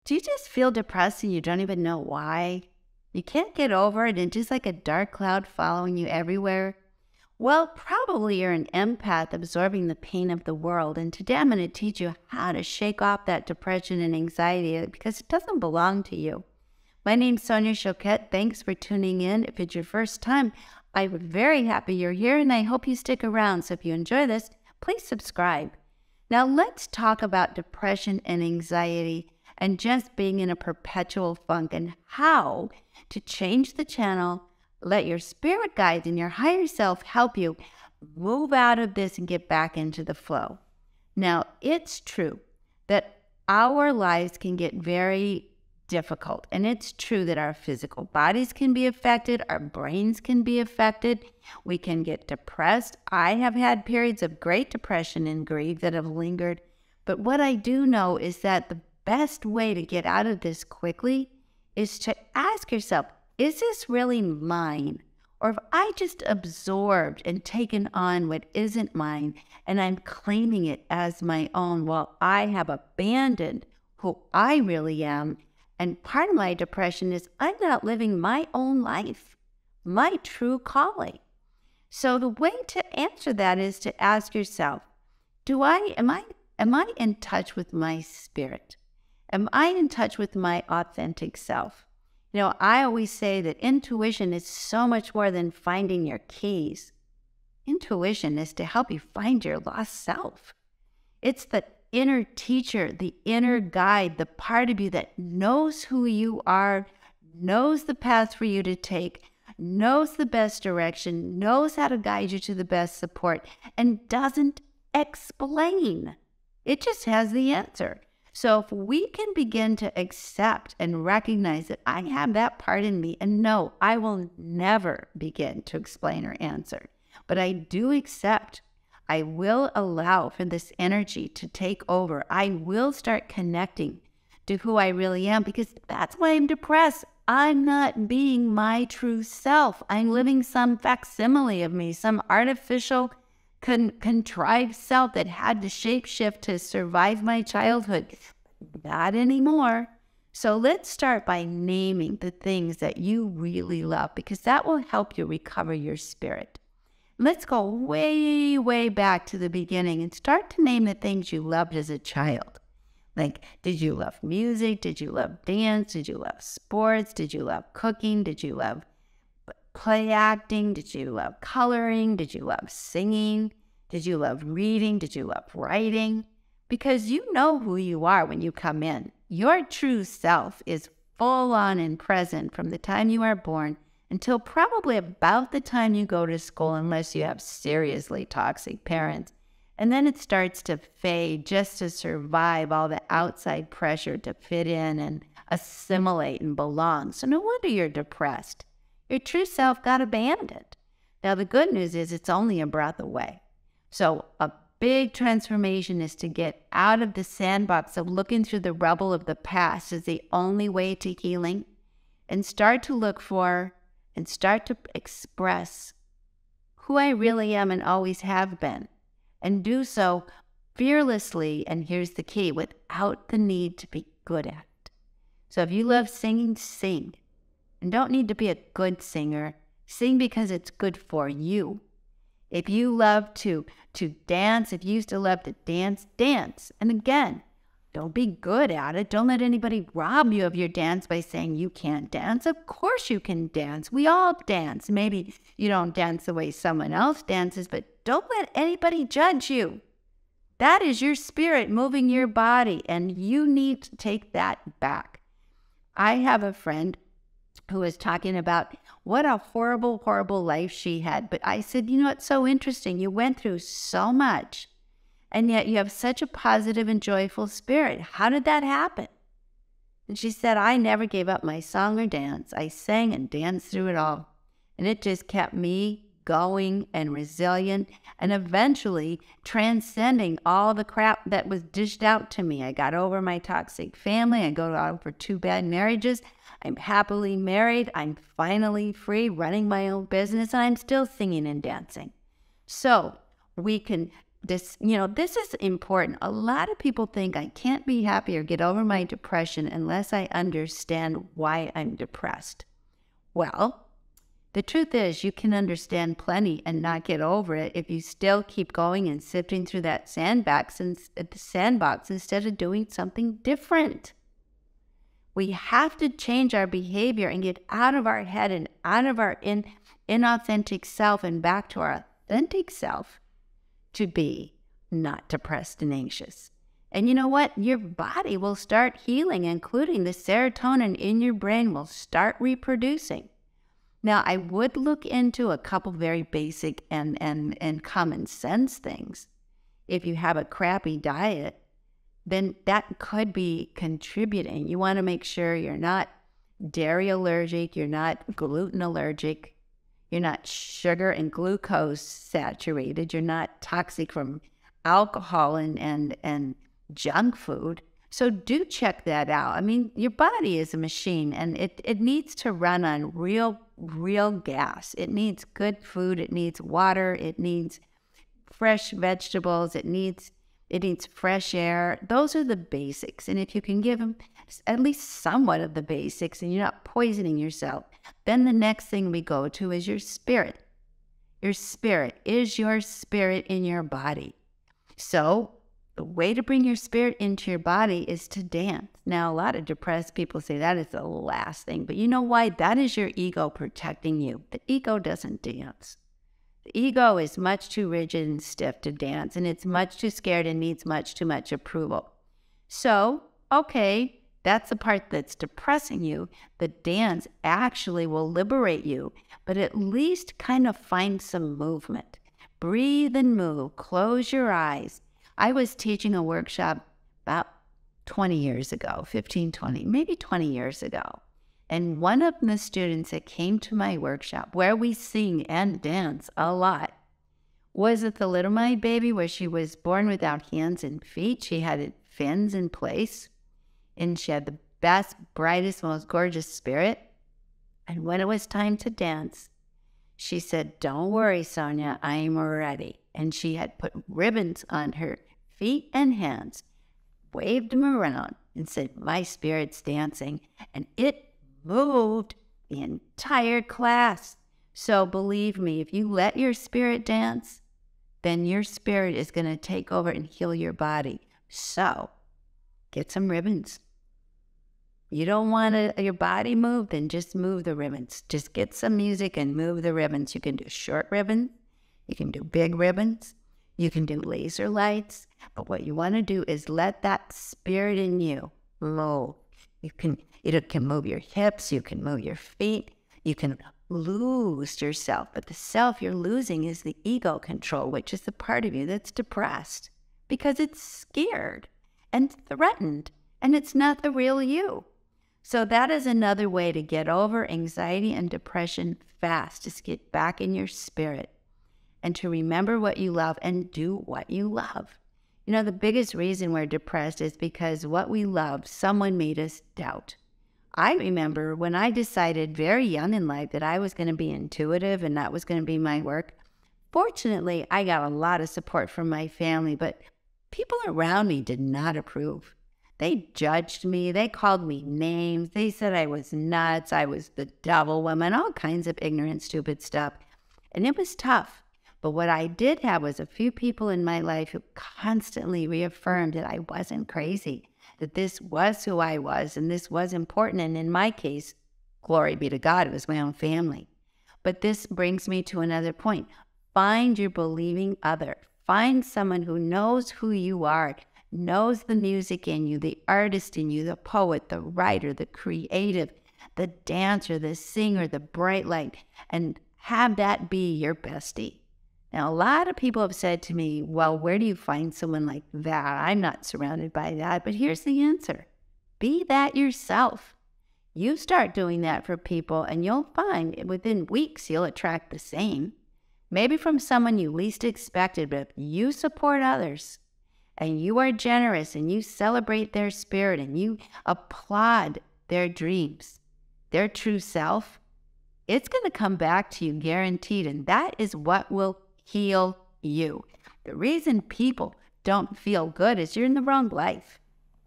Do you just feel depressed and you don't even know why? You can't get over it and just like a dark cloud following you everywhere? Well, probably you're an empath absorbing the pain of the world. And today I'm going to teach you how to shake off that depression and anxiety because it doesn't belong to you. My name's Sonia Choquette. Thanks for tuning in. If it's your first time, I'm very happy you're here and I hope you stick around. So if you enjoy this, please subscribe. Now let's talk about depression and anxiety and just being in a perpetual funk and how to change the channel, let your spirit guides and your higher self help you move out of this and get back into the flow. Now, it's true that our lives can get very difficult, and it's true that our physical bodies can be affected, our brains can be affected, we can get depressed. I have had periods of great depression and grief that have lingered, but what I do know is that the best way to get out of this quickly is to ask yourself, is this really mine? Or have I just absorbed and taken on what isn't mine and I'm claiming it as my own while I have abandoned who I really am? And part of my depression is I'm not living my own life, my true calling. So the way to answer that is to ask yourself, am I in touch with my spirit? Am I in touch with my authentic self? You know, I always say that intuition is so much more than finding your keys. Intuition is to help you find your lost self. It's the inner teacher, the inner guide, the part of you that knows who you are, knows the path for you to take, knows the best direction, knows how to guide you to the best support, and doesn't explain. It just has the answer. So if we can begin to accept and recognize that I have that part in me, and no, I will never begin to explain or answer, but I do accept, I will allow for this energy to take over. I will start connecting to who I really am because that's why I'm depressed. I'm not being my true self. I'm living some facsimile of me, some artificial contrived self that had to shapeshift to survive my childhood. Not anymore. So let's start by naming the things that you really love because that will help you recover your spirit. Let's go way, way back to the beginning and start to name the things you loved as a child. Like, did you love music? Did you love dance? Did you love sports? Did you love cooking? Did you love play acting? Did you love coloring? Did you love singing? Did you love reading? Did you love writing? Because you know who you are when you come in. Your true self is full on and present from the time you are born until probably about the time you go to school, unless you have seriously toxic parents. And then it starts to fade just to survive all the outside pressure to fit in and assimilate and belong. So no wonder you're depressed. Your true self got abandoned. Now, the good news is it's only a breath away. So a big transformation is to get out of the sandbox of looking through the rubble of the past as the only way to healing and start to look for and start to express who I really am and always have been. And do so fearlessly, and here's the key, without the need to be good at it. So if you love singing, sing. And don't need to be a good singer. Sing because it's good for you. If you love to dance, if you used to love to dance, dance. And again, don't be good at it. Don't let anybody rob you of your dance by saying you can't dance. Of course you can dance. We all dance. Maybe you don't dance the way someone else dances, but don't let anybody judge you. That is your spirit moving your body, and you need to take that back. I have a friend who was talking about what a horrible, horrible life she had. But I said, you know, it's so interesting. You went through so much, and yet you have such a positive and joyful spirit. How did that happen? And she said, I never gave up my song or dance. I sang and danced through it all. And it just kept me going and resilient and eventually transcending all the crap that was dished out to me. I got over my toxic family. I got out for 2 bad marriages. I'm happily married. I'm finally free, running my own business, and I'm still singing and dancing. So we can this is important. A lot of people think I can't be happy or get over my depression unless I understand why I'm depressed. Well, the truth is you can understand plenty and not get over it if you still keep going and sifting through that sandbox instead of doing something different. We have to change our behavior and get out of our head and out of our inauthentic self and back to our authentic self to be not depressed and anxious. And you know what? Your body will start healing, including the serotonin in your brain will start reproducing. Now, I would look into a couple very basic and common sense things. If you have a crappy diet, then that could be contributing. You want to make sure you're not dairy allergic, you're not gluten allergic, you're not sugar and glucose saturated, you're not toxic from alcohol and junk food. So do check that out. I mean, your body is a machine and it needs to run on real gas. It needs good food, it needs water, it needs fresh vegetables, it needs fresh air. Those are the basics. And if you can give them at least somewhat of the basics and you're not poisoning yourself, then the next thing we go to is your spirit. Your spirit. Is your spirit in your body? So the way to bring your spirit into your body is to dance. Now, a lot of depressed people say that is the last thing, but you know why? That is your ego protecting you. The ego doesn't dance. The ego is much too rigid and stiff to dance, and it's much too scared and needs much too much approval. So, okay, that's the part that's depressing you. The dance actually will liberate you, but at least kind of find some movement. Breathe and move. Close your eyes. I was teaching a workshop about 20 years ago, 15, 20, maybe 20 years ago. And one of the students that came to my workshop, where we sing and dance a lot, was at the Little Mermaid baby, where she was born without hands and feet. She had fins in place, and she had the best, brightest, most gorgeous spirit. And when it was time to dance, she said, "Don't worry, Sonia, I'm ready." And she had put ribbons on her feet and hands, waved them around, and said, "My spirit's dancing." And it moved the entire class. So believe me, if you let your spirit dance, then your spirit is going to take over and heal your body. So get some ribbons. You don't want your body moved, then just move the ribbons. Just get some music and move the ribbons. You can do short ribbons. You can do big ribbons. You can do laser lights. But what you want to do is let that spirit in you move. It can move your hips. You can move your feet. You can lose yourself. But the self you're losing is the ego control, which is the part of you that's depressed because it's scared and threatened, and it's not the real you. So that is another way to get over anxiety and depression fast. Just get back in your spirit and to remember what you love and do what you love. You know, the biggest reason we're depressed is because what we love, someone made us doubt. I remember when I decided very young in life that I was going to be intuitive and that was going to be my work. Fortunately, I got a lot of support from my family, but people around me did not approve. They judged me. They called me names. They said I was nuts. I was the devil woman, all kinds of ignorant, stupid stuff. And it was tough. But what I did have was a few people in my life who constantly reaffirmed that I wasn't crazy, that this was who I was and this was important. And in my case, glory be to God, it was my own family. But this brings me to another point. Find your believing other. Find someone who knows who you are, knows the music in you, the artist in you, the poet, the writer, the creative, the dancer, the singer, the bright light, and have that be your bestie. Now, a lot of people have said to me, well, where do you find someone like that? I'm not surrounded by that. But here's the answer. Be that yourself. You start doing that for people, and you'll find within weeks you'll attract the same. Maybe from someone you least expected, but if you support others, and you are generous, and you celebrate their spirit, and you applaud their dreams, their true self, it's going to come back to you guaranteed, and that is what will heal you. The reason people don't feel good is you're in the wrong life.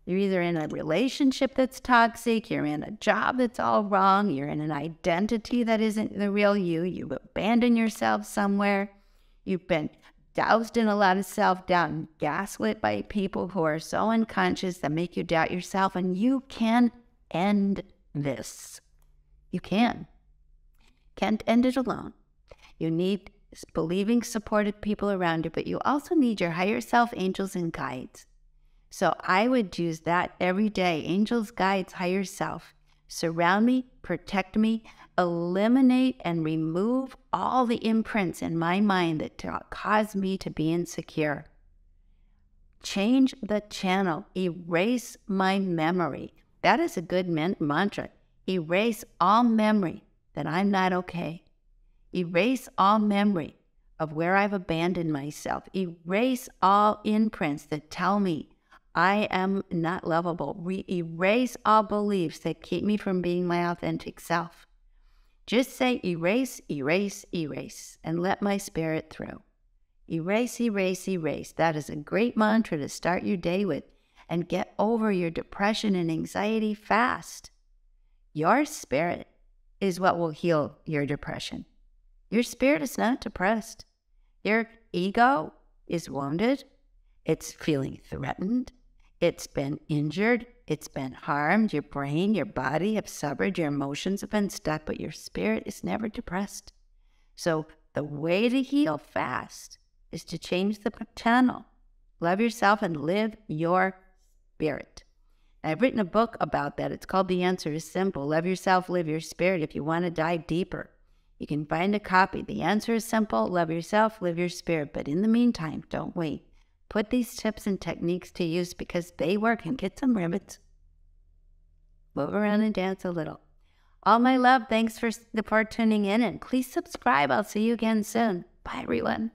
You're either in a relationship that's toxic, you're in a job that's all wrong, you're in an identity that isn't the real you, you've abandoned yourself somewhere, you've been doused in a lot of self-doubt and gaslit by people who are so unconscious that make you doubt yourself, and you can end this. You can. Can't end it alone. You need believing, supported people around you, but you also need your higher self, angels, and guides. So I would use that every day. Angels, guides, higher self. Surround me, protect me, eliminate and remove all the imprints in my mind that cause me to be insecure. Change the channel. Erase my memory. That is a good mantra. Erase all memory that I'm not okay. Erase all memory of where I've abandoned myself. Erase all imprints that tell me I am not lovable. Erase all beliefs that keep me from being my authentic self. Just say erase, erase, erase, and let my spirit through. Erase, erase, erase. That is a great mantra to start your day with and get over your depression and anxiety fast. Your spirit is what will heal your depression. Your spirit is not depressed. Your ego is wounded. It's feeling threatened. It's been injured. It's been harmed. Your brain, your body have suffered. Your emotions have been stuck, but your spirit is never depressed. So the way to heal fast is to change the channel. Love yourself and live your spirit. I've written a book about that. It's called The Answer is Simple. Love yourself, live your spirit. If you want to dive deeper, you can find a copy. The Answer is Simple. Love yourself, live your spirit. But in the meantime, don't wait. Put these tips and techniques to use because they work, and get some ribbons. Move around and dance a little. All my love, thanks for tuning in, and please subscribe. I'll see you again soon. Bye, everyone.